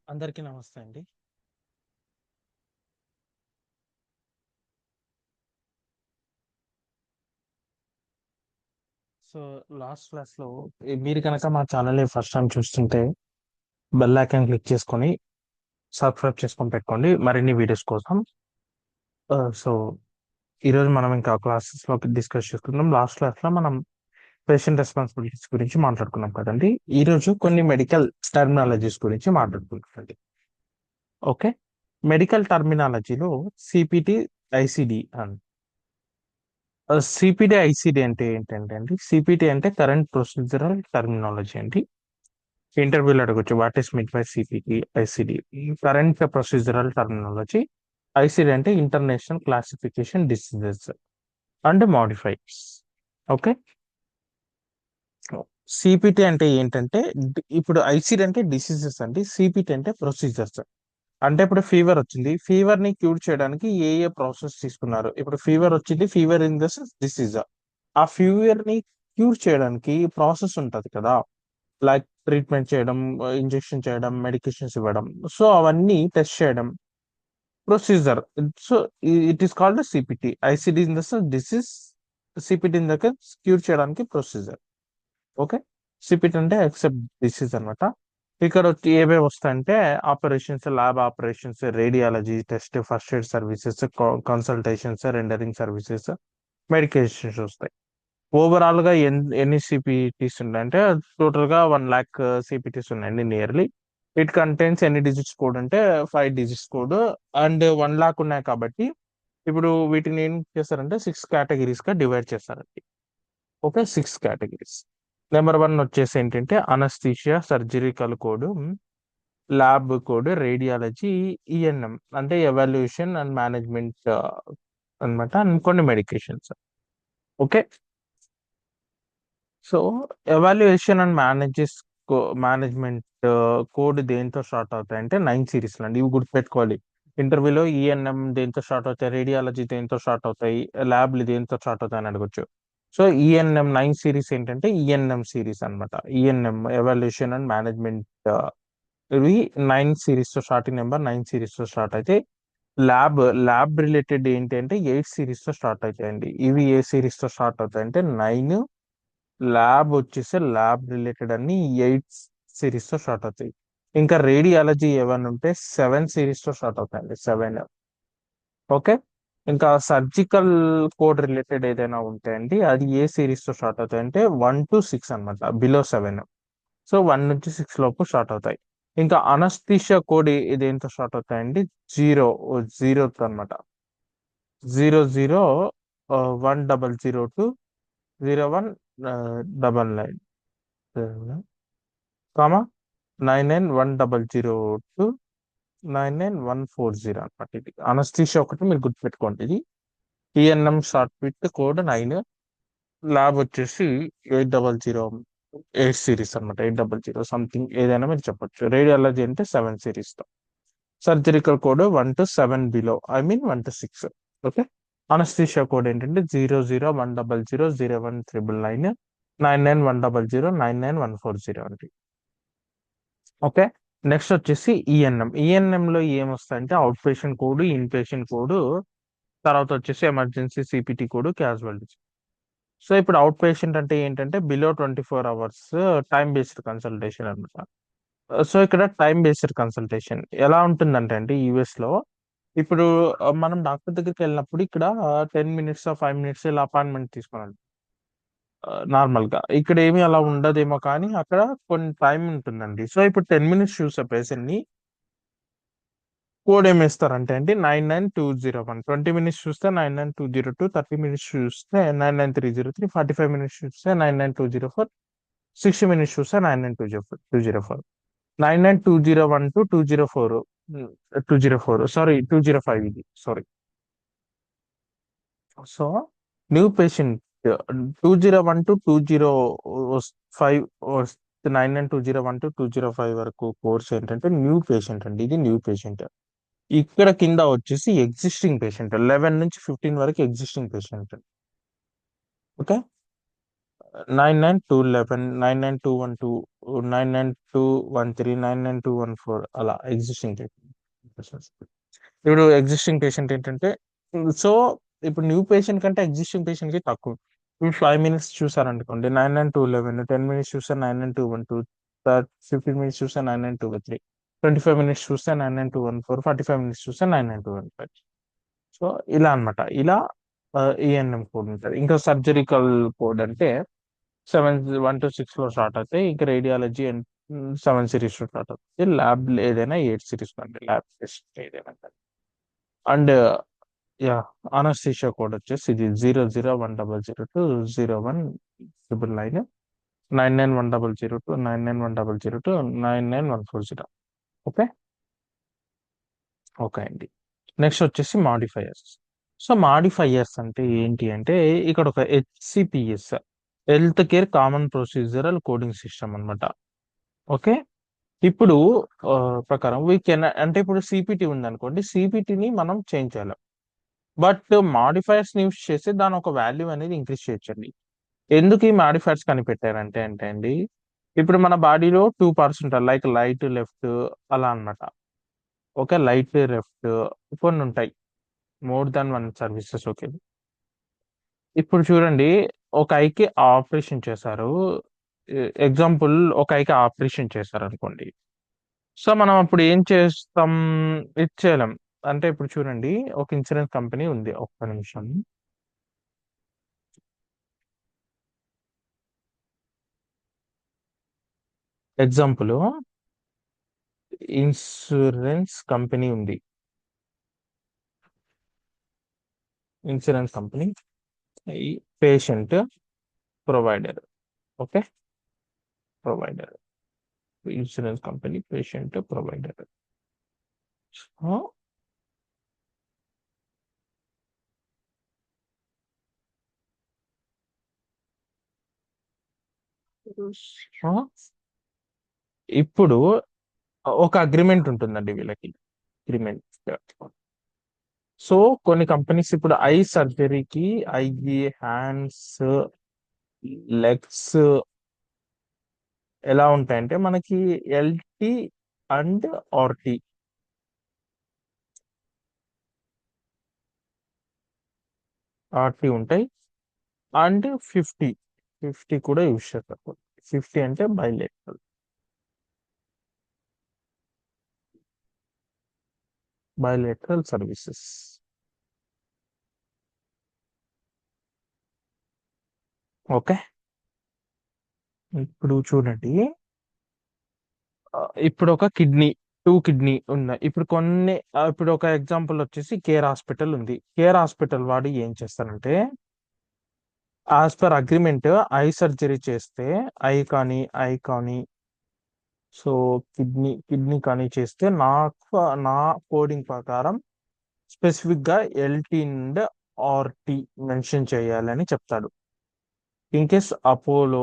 అందరికీ నమస్తే అండి. సో, లాస్ట్ క్లాస్‌లో మీరు గనక మా ఛానల్‌ని ఫస్ట్ టైమ్ చూస్తుంటే బెల్ ఐకాన్ క్లిక్ చేసుకొని సబ్స్క్రైబ్ చేసుకొని పెట్టుకోండి మరిన్ని వీడియోస్ కోసం. సో, ఈరోజు మనం ఇంకా క్లాసెస్‌లోకి డిస్కస్ చేసుకుందాం. లాస్ట్ క్లాస్‌లో మనం పేషెంట్ రెస్పాన్సిబిలిటీస్ గురించి మాట్లాడుకున్నాం కదండీ! ఈరోజు కొన్ని మెడికల్ టర్మినాలజీస్ గురించి మాట్లాడుకుందామండి. ఓకే. మెడికల్ టర్మినాలజీలో సీపీటీ, ఐసీడీ సిపిటి, ఐసిడి అంటే ఏంటంటే అండి, సిపిటి అంటే కరెంట్ ప్రొసీజరల్ టర్మినాలజీ అండి. ఇంటర్వ్యూలో అడగొచ్చు, what is mean by CPT, ICD? Current procedural terminology. ICD అంటే international classification diseases and modifieds. Okay. CPT అంటే ఏంటంటే ఇప్పుడు ఐసిడి అంటే డిసీజెస్ అండి, సిపిటి అంటే ప్రొసీజర్స్. అంటే ఇప్పుడు ఫీవర్ వచ్చింది, ఫీవర్ ని క్యూర్ చేయడానికి ఏ ఏ ప్రాసెస్ తీసుకున్నారు? ఇప్పుడు ఫీవర్ వచ్చింది, ఫీవర్ ఇన్ ద డిసీజ్. ఆ ఫీవర్ ని క్యూర్ చేయడానికి ప్రాసెస్ ఉంటది కదా, లైక్ ట్రీట్మెంట్ చేయడం, ఇంజెక్షన్ చేయడం, మెడికేషన్స్ ఇవ్వడం. సో అవన్నీ టెస్ట్ చేయడం procedure. So it is called CPT. ICD in the disease, CPT in the cure చేయడానికి ప్రొసీజర్. ఓకే. సిపిటి అంటే యాక్సెప్ట్ డిసీజ్ అనమాట. ఇక్కడ వచ్చి ఏవేవి వస్తాయంటే operations, lab operations, radiology test, first aid services, consultations, rendering services, medications వస్తాయి. Overall గా ఎన్ని సిపిటీస్ ఉన్నాయంటే టోటల్ గా 1 lakh సిపిటీస్ ఉన్నాయండి నియర్లీ. ఇట్ కంటైన్స్ ఎన్ని డిజిట్స్ కోడ్ అంటే 5 digits కోడ్. అండ్ 1 lakh ఉన్నాయి కాబట్టి ఇప్పుడు వీటిని ఏం చేస్తారంటే 6 కేటగిరీస్ గా డివైడ్ చేస్తారండి. Okay, 6 categories. నెంబర్ 1 వచ్చేసి ఏంటంటే anaesthesia, surgical code, lab code, radiology, ENM అంటే ఎవాల్యుయేషన్ అండ్ మేనేజ్మెంట్ అన్నమాట, అండ్ కొన్ని medications. Okay. So evaluation and management code దేంతో స్టార్ట్ అవుతాయి అంటే 9 సిరీస్ అండి. ఇవి గుర్తుపెట్టుకోవాలి. ఇంటర్వ్యూలో ఈఎన్ఎం దేంతో స్టార్ట్ అవుతాయి, రేడియాలజీ దేంతో స్టార్ట్ అవుతాయి, ల్యాబ్లు దేంతో స్టార్ట్ అవుతాయి అని అడగొచ్చు. సో ఈఎన్ఎం 9 సిరీస్ ఏంటంటే ఈఎన్ఎం సిరీస్ అన్నమాట. ఈఎన్ఎం ఎవాల్యుయేషన్ అండ్ మేనేజ్మెంట్, ఇవి 9 సిరీస్ తో స్టార్టింగ్ నెంబర్ 9 సిరీస్ తో స్టార్ట్ అయితే ల్యాబ్ ల్యాబ్ రిలేటెడ్ ఏంటి అంటే 8 సిరీస్ తో స్టార్ట్ అవుతాయండి. ఇవి ఏ సిరీస్ తో స్టార్ట్ అవుతాయి అంటే 9. ల్యాబ్ వచ్చేసి ల్యాబ్ రిలేటెడ్ అన్ని 8 సిరీస్ తో స్టార్ట్ అవుతాయి. ఇంకా రేడియాలజీ ఏమైనా ఉంటే 7 సిరీస్ తో స్టార్ట్ అవుతాయండి, 7. ఓకే. ఇంకా సర్జికల్ కోడ్ రిలేటెడ్ ఏదైనా ఉంటే అండి అది ఏ సిరీస్ తో స్టార్ట్ అవుతాయి అంటే 1 to 6 అనమాట, బిలో 7. సో 1 నుంచి 6 లోపు స్టార్ట్ అవుతాయి. ఇంకా అనస్థీషియా కోడ్ ఇదేంతో స్టార్ట్ అవుతాయండి, జీరోతో అనమాట. 00, 1002, 0199, కామా 991002, 99140 అనమాట. ఇది అనస్థీషియా ఒకటి మీరు గుర్తుపెట్టుకోండి. ఇది ENM short with code 9. Lab వచ్చేసి 800, 8 సిరీస్ అనమాట, 800 సంథింగ్ ఏదైనా మీరు చెప్పొచ్చు. రేడియాలజీ అంటే 7 సిరీస్ తో. Surgical code 1 to 7 below, I mean 1 to 6. Okay. Anaesthesia code ఏంటంటే 001000, 01999, 99100, 99140 అండి. ఓకే. నెక్స్ట్ వచ్చేసి ఈఎన్ఎం. ఈఎన్ఎం లో ఏమొస్తాయంటే out patient code, in patient code, తర్వాత వచ్చేసి emergency CPT code, casualty. So ఇప్పుడు అవుట్ పేషెంట్ అంటే ఏంటంటే below 24 hours time based consultation అనమాట. సో ఇక్కడ టైం బేస్డ్ కన్సల్టేషన్ ఎలా ఉంటుందంటే అండి యుఎస్ లో ఇప్పుడు మనం డాక్టర్ దగ్గరికి వెళ్ళినప్పుడు ఇక్కడ 10 minutes 5 minutes ఇలా అపాయింట్మెంట్ తీసుకోవాలి నార్మల్ గా. ఇక్కడ ఏమి అలా ఉండదేమో కానీ అక్కడ కొన్ని టైం ఉంటుందండి. సో ఇప్పుడు 10 minutes చూసే పేషెంట్ ని కోడ్ ఏమి ఇస్తారంటే అండి 99201. 20 minutes చూస్తే 99202, 30 minutes చూస్తే 99303, 45 minutes చూస్తే 99204, 60 minutes చూస్తే 99204, 99201 to 204, 204 సారీ 205 ఇది sorry. So new patient 201 to 205, 99201 to 205 వరకు కోర్స్ ఏంటంటే న్యూ పేషెంట్ అండి. ఇది న్యూ పేషెంట్. ఇక్కడ కింద వచ్చేసి ఎగ్జిస్టింగ్ పేషెంట్ 11 నుంచి 15 వరకు ఎగ్జిస్టింగ్ పేషెంట్. ఓకే. 99,211, 99,212, 99,213, 99,214 అలా ఎగ్జిస్టింగ్ పేషెంట్స్. ఇప్పుడు ఎగ్జిస్టింగ్ పేషెంట్ ఏంటంటే, సో ఇప్పుడు న్యూ పేషెంట్ కంటే ఎగ్జిస్టింగ్ పేషెంట్ కి తక్కువ. ఇప్పుడు 5 minutes చూసారనుకోండి, 99,211, 10 minutes చూస్తే 99,212, 15 minutes చూస్తే 99,213, 25 minutes చూస్తే 99,214, 45 minutes చూస్తే 99,215. సో ఇలా అన్నమాట. ఇలా ఈఎన్ఎం కోడ్ ఉంటుంది. ఇంకా సర్జరికల్ కోడ్ అంటే 7 1 to 6 లో స్టార్ట్ అవుతాయి. ఇంకా రేడియాలజీ అండ్ 7 series లో స్టార్ట్ అవుతుంది. ల్యాబ్ ఏదైనా 8 series అంటే ల్యాబ్ టెస్ట్ ఏదైనా. అండ్ యా, అనస్థీషియా కోడ్ వచ్చేసి ఇది 00100 to 0199, 991002, 991002, 99140. ఓకే. ఓకే అండి. నెక్స్ట్ వచ్చేసి మాడిఫైయర్స్. సో మాడిఫైయర్స్ అంటే ఏంటి అంటే, ఇక్కడ ఒక HCPS, health care common procedural coding system అన్నమాట. ఓకే. ఇప్పుడు ప్రకారం వీ కెన్ అంటే, ఇప్పుడు సిపిటి ఉందనుకోండి, సిపిటిని మనం చేంజ్ చేయాలి. బట్ మాడిఫైయర్స్ యూస్ చేసి దాని ఒక వాల్యూ అనేది ఇంక్రీజ్ చేయొచ్చండి. ఎందుకు ఈ మాడిఫైయర్స్ కనిపెట్టారంటే అంటే అండి, ఇప్పుడు మన బాడీలో 2 parts ఉంటాయి, లైక్ లైట్ లెఫ్ట్ అలా అన్నమాట. ఓకే, లైట్ లెఫ్ట్ కొన్ని ఉంటాయి, మోర్ దాన్ 1 సర్వీసెస్. ఓకే. ఇప్పుడు చూడండి, ఒక ఐకి ఆపరేషన్ చేశారు. ఎగ్జాంపుల్, ఒక ఐకి ఆపరేషన్ చేశారు అనుకోండి. సో మనం అప్పుడు ఏం చేస్తాం? ఇది చేయలేం. అంటే ఇప్పుడు చూడండి, ఒక ఇన్సూరెన్స్ కంపెనీ ఉంది. ఒక్క నిమిషం. ఎగ్జాంపుల్, ఇన్సూరెన్స్ కంపెనీ ఉంది. ఇన్సూరెన్స్ కంపెనీ, ఈ patient, provider. Okay. Provider, insurance company, patient, provider. ఇప్పుడు ఒక అగ్రిమెంట్ ఉంటుందండి వీళ్ళకి. అగ్రిమెంట్. సో కొన్ని కంపెనీస్ ఇప్పుడు ఐ సర్జరీకి, ఐ, హ్యాండ్స్, లెగ్స్ ఎలా ఉంటాయంటే, మనకి ఎల్టి అండ్ ఆర్టి, ఆర్టి ఉంటాయి. అండ్ 50, 50 కూడా యూజ్ చేస్తారు. 50 అంటే బైలేటరల్, బైలేటరల్ సర్వీసెస్. ఓకే. ఇప్పుడు చూడండి, ఇప్పుడు ఒక కిడ్నీ, 2 కిడ్నీ ఉన్నాయి. ఇప్పుడు కొన్ని ఇప్పుడు ఒక ఎగ్జాంపుల్ వచ్చేసి కేర్ హాస్పిటల్ ఉంది. కేర్ హాస్పిటల్ వాడు ఏం చేస్తారంటే, as per agreement I surgery చేస్తే, ఐ కానీ సో కిడ్నీ కానీ చేస్తే, నా కోడింగ్ ప్రకారం స్పెసిఫిక్ గా ఎల్టీ అండ్ ఆర్టీ మెన్షన్ చేయాలని చెప్తాడు. ఇన్ కేస్ అపోలో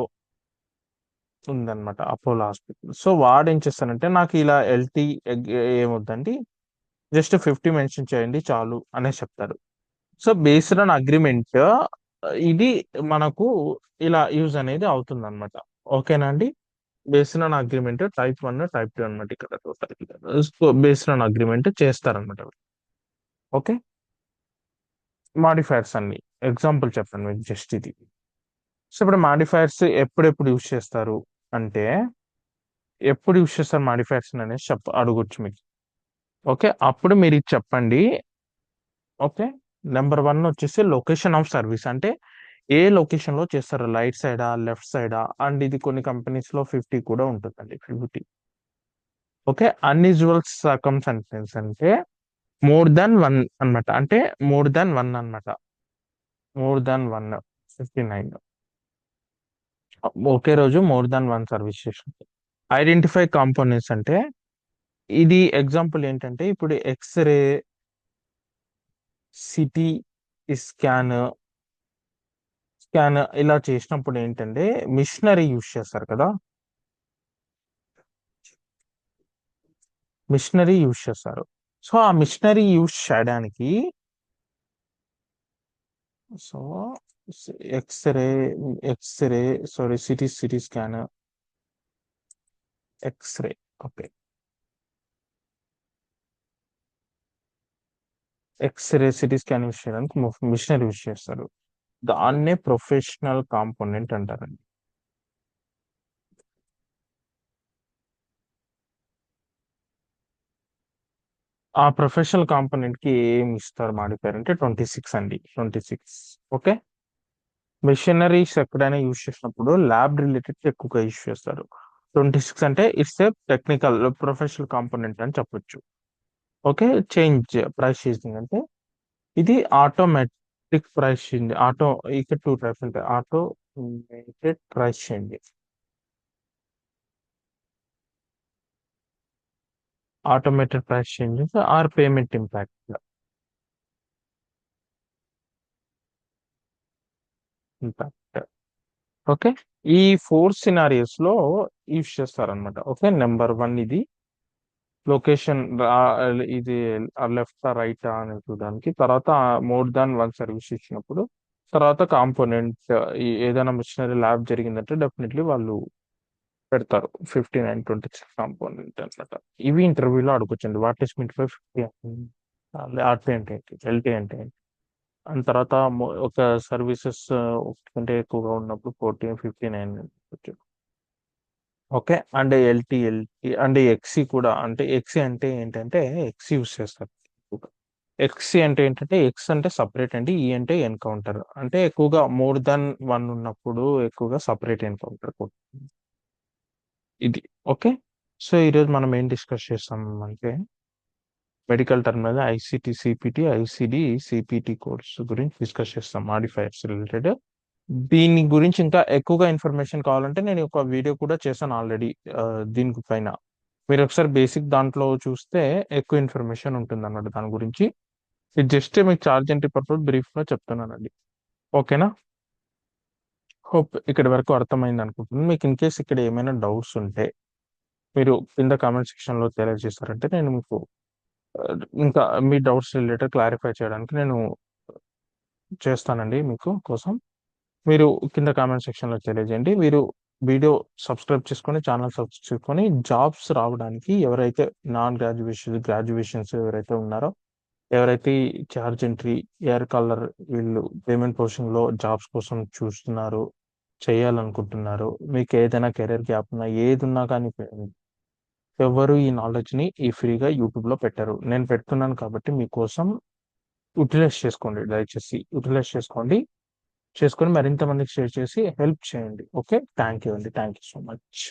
ఉందన్నమాట, అపోలో హాస్పిటల్. సో వాడు ఏం చేస్తానంటే, నాకు ఇలా ఎల్టీ ఏమొద్దండి, జస్ట్ 50 మెన్షన్ చేయండి చాలు అనేసి చెప్తాడు. సో బేస్డ్ ఆన్ అగ్రిమెంట్ ఇది మనకు ఇలా యూజ్ అనేది అవుతుంది అనమాట. ఓకేనా అండి? Based on agreement type 1, type 2 అనమాట. ఇక్కడ బేస్డ్ ఆన్ అగ్రిమెంట్ చేస్తారనమాట. ఓకే. మాడిఫైర్స్ అన్ని ఎగ్జాంపుల్ చెప్పండి మీకు, జస్ట్ ఇది. సో ఇప్పుడు మాడిఫైర్స్ ఎప్పుడెప్పుడు యూజ్ చేస్తారు అంటే, ఎప్పుడు యూజ్ చేస్తారు మాడిఫైర్స్ అనేది అడగొచ్చు మీకు. ఓకే, అప్పుడు మీరు ఇది చెప్పండి. ఓకే. నెంబర్ 1 వచ్చేసి లొకేషన్ ఆఫ్ సర్వీస్, అంటే ఏ లొకేషన్ లో చేస్తారు, రైట్ సైడా, లెఫ్ట్ సైడా. అండ్ ఇది కొన్ని కంపెనీస్ లో 50 కూడా ఉంటుందండి, 50. ఓకే. అన్యూజువల్ సర్కమ్స్టాన్సెస్ అంటే మోర్ దాన్ 1 అన్నమాట, అంటే మోర్ దాన్ 1 అన్నమాట. More than 1, 59. ఒకే రోజు more than 1 service station. Identify components అంటే, ఇది ఎగ్జాంపుల్ ఏంటంటే, ఇప్పుడు ఎక్స్రే, సిటీ స్కాన్, ఇలా చేసినప్పుడు ఏంటంటే మిషనరీ యూజ్ చేస్తారు కదా, మిషనరీ యూజ్ చేస్తారు. సో ఆ మిషనరీ యూజ్ చేయడానికి, so X-ray X-ray sorry CT scan X-ray. Okay, X-ray CT scan use చేయడానికి మిషనరీ యూస్ చేస్తారు. దాన్నే ప్రొఫెషనల్ కాంపోనెంట్ అంటారండి. ఆ ప్రొఫెషనల్ కాంపోనెంట్ కి ఏం ఇస్తారు మాడిఫైర్ అంటే 26 అండి, 26. ఓకే, మిషనరీస్ ఎక్కడైనా యూస్ చేసినప్పుడు ల్యాబ్ రిలేటెడ్ ఎక్కువగా యూస్ చేస్తారు. 26 అంటే it's a technical professional component అని చెప్పొచ్చు. ఓకే, చేంజ్ ప్రైస్ చేంజింగ్ అంటే ఇది ఆటోమేటిక్ ప్రైస్ చేంజ్. ఇక్కడ టూ టైప్స్ ఉంటాయి, automated price change. Automated price changes are payment impact. Okay, ఈ 4 సినారియోస్ లో యూస్ చేస్తారనమాట. ఓకే, నెంబర్ 1 ఇది లొకేషన్, ఇది లెఫ్ట్ రైట్ అని చూడడానికి. తర్వాత మోర్ దాన్ వన్ సర్వీస్ ఇచ్చినప్పుడు, తర్వాత కాంపోనెంట్ ఏదైనా మిషనరీ ల్యాబ్ జరిగిందంటే డెఫినెట్లీ వాళ్ళు పెడతారు 5926 కాంపోనెంట్ అనమాట. ఇవి ఇంటర్వ్యూలో అడుగుచ్చండి. What is mean by 50, RT అంటే ఏంటి, ఎల్టీ అంటే ఏంటి. అండ్ తర్వాత ఒక సర్వీసెస్ కంటే ఎక్కువగా ఉన్నప్పుడు 1459 ఓకే. అండ్ ఎల్టీ అండ్ ఎక్సీ కూడా. అంటే ఎక్సీ అంటే ఏంటంటే ఎక్సీ యూస్ చేస్తారు. ఎక్సీ అంటే ఏంటంటే ఎక్స్ అంటే సపరేట్ అండి, ఈ అంటే ఎన్కౌంటర్. అంటే ఎక్కువగా మోర్ దాన్ వన్ ఉన్నప్పుడు ఎక్కువగా సపరేట్ ఎన్కౌంటర్ ఇది. ఓకే, సో ఈరోజు మనం ఏం డిస్కస్ చేస్తాం అంటే medical terminal ICT CPT ICD CPT course గురించి డిస్కస్ చేస్తాం, మాడిఫైర్స్ రిలేటెడ్. దీని గురించి ఇంకా ఎక్కువగా ఇన్ఫర్మేషన్ కావాలంటే నేను ఒక వీడియో కూడా చేశాను ఆల్రెడీ దీనికి పైన. మీరు ఒకసారి బేసిక్ దాంట్లో చూస్తే ఎక్కువ ఇన్ఫర్మేషన్ ఉంటుంది అన్నమాట దాని గురించి. ఇది జస్ట్ మీకు చార్జ్ ఎంట్రీ పర్పస్ బ్రీఫ్ గా చెప్తున్నానండి. ఓకేనా? హోప్ ఇక్కడ వరకు అర్థమైంది అనుకుంటున్నాను. మీకు ఇన్ కేస్ ఇక్కడ ఏమైనా డౌట్స్ ఉంటే మీరు కింద కామెంట్ సెక్షన్ లో తెలియజేస్తారంటే నేను మీకు ఆ, ఇంకా మీ డౌట్స్ రిలేటెడ్ క్లారిఫై చేయడానికి నేను చేస్తానండి మీకు కోసం. మీరు కింద కామెంట్ సెక్షన్ లో తెలియజేయండి. మీరు వీడియో సబ్స్క్రైబ్ చేసుకొని ఛానల్ సబ్స్క్రైబ్ చేసుకొని జాబ్స్ రావడానికి ఎవరైతే నాన్ గ్రాడ్యుయేషన్స్ ఎవరైతే ఉన్నారో, ఎవరైతే చార్జ్ ఎంట్రీ, ఎయిర్ కాలర్, వీళ్ళు పేమెంట్ ప్రాసెసింగ్ లో జాబ్స్ కోసం చూస్తున్నారు, చేయాలనుకుంటున్నారు, మీకు ఏదైనా కెరీర్ గ్యాప్ ఉన్నా ఏది ఉన్నా కానీ ఎవరు ఈ నాలెడ్జ్ ని ఈ ఫ్రీగా యూట్యూబ్ లో పెట్టారు. నేను పెడుతున్నాను కాబట్టి మీకోసం యూటిలైజ్ చేసుకోండి. దయచేసి యూటిలైజ్ చేసుకొని మరింత మందికి షేర్ చేసి హెల్ప్ చేయండి. ఓకే, థ్యాంక్ యూ అండి, థ్యాంక్ యూ సో మచ్.